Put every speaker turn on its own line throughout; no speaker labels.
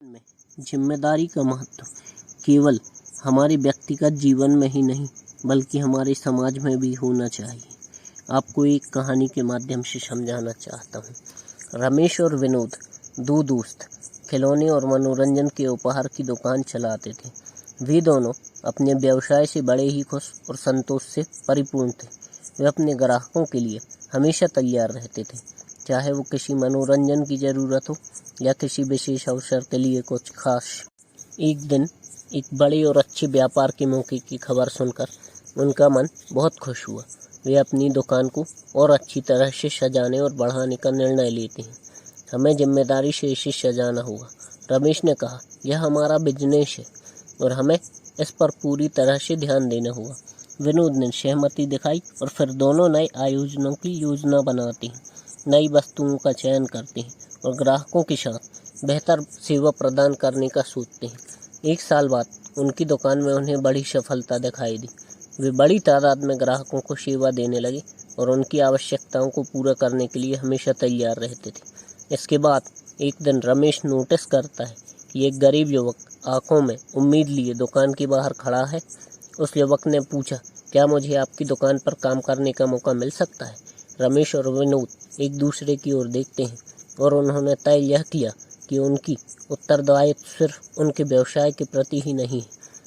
में जिम्मेदारी का महत्व केवल हमारे व्यक्तिगत जीवन में ही नहीं बल्कि हमारे समाज में भी होना चाहिए। आपको एक कहानी के माध्यम से समझाना चाहता हूँ। रमेश और विनोद दो दोस्त खिलौने और मनोरंजन के उपहार की दुकान चलाते थे। वे दोनों अपने व्यवसाय से बड़े ही खुश और संतोष से परिपूर्ण थे। वे अपने ग्राहकों के लिए हमेशा तैयार रहते थे, चाहे वो किसी मनोरंजन की ज़रूरत हो या किसी विशेष अवसर के लिए कुछ खास। एक दिन एक बड़े और अच्छे व्यापार के मौके की खबर सुनकर उनका मन बहुत खुश हुआ। वे अपनी दुकान को और अच्छी तरह से सजाने और बढ़ाने का निर्णय लेते हैं। हमें जिम्मेदारी से इसे सजाना होगा, रमेश ने कहा। यह हमारा बिजनेस है और हमें इस पर पूरी तरह से ध्यान देना होगा। विनोद ने सहमति दिखाई और फिर दोनों नए आयोजनों की योजना बनाते हैं, नई वस्तुओं का चयन करते हैं और ग्राहकों के साथ बेहतर सेवा प्रदान करने का सोचते हैं। एक साल बाद उनकी दुकान में उन्हें बड़ी सफलता दिखाई दी। वे बड़ी तादाद में ग्राहकों को सेवा देने लगे और उनकी आवश्यकताओं को पूरा करने के लिए हमेशा तैयार रहते थे। इसके बाद एक दिन रमेश नोटिस करता है कि एक गरीब युवक आंखों में उम्मीद लिए दुकान के बाहर खड़ा है। उस युवक ने पूछा, क्या मुझे आपकी दुकान पर काम करने का मौका मिल सकता है? रमेश और विनोद एक दूसरे की ओर देखते हैं और उन्होंने तय यह किया कि उनकी उत्तरदायित्व सिर्फ उनके व्यवसाय के प्रति ही नहीं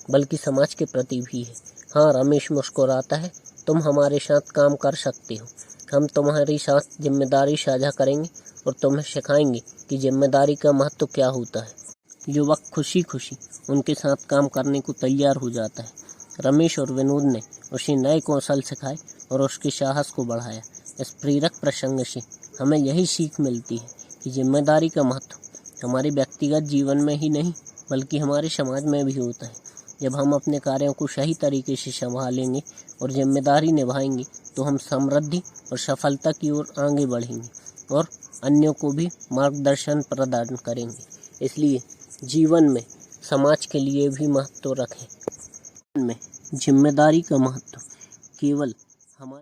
बल्कि समाज के प्रति भी है। हाँ, रमेश मुस्कुराता है, तुम हमारे साथ काम कर सकते हो। हम तुम्हारे साथ जिम्मेदारी साझा करेंगे और तुम्हें सिखाएंगे कि जिम्मेदारी का महत्व क्या होता है। युवक खुशी खुशी उनके साथ काम करने को तैयार हो जाता है। रमेश और विनोद ने उसे नए कौशल सिखाए और उसके साहस को बढ़ाया। इस प्रेरक प्रसंग से हमें यही सीख मिलती है कि जिम्मेदारी का महत्व हमारे व्यक्तिगत जीवन में ही नहीं बल्कि हमारे समाज में भी होता है। जब हम अपने कार्यों को सही तरीके से संभालेंगे और जिम्मेदारी निभाएंगे तो हम समृद्धि और सफलता की ओर आगे बढ़ेंगे और अन्यों को भी मार्गदर्शन प्रदान करेंगे। इसलिए जीवन में समाज के लिए भी महत्व रखें। में जिम्मेदारी का महत्व केवल हमारे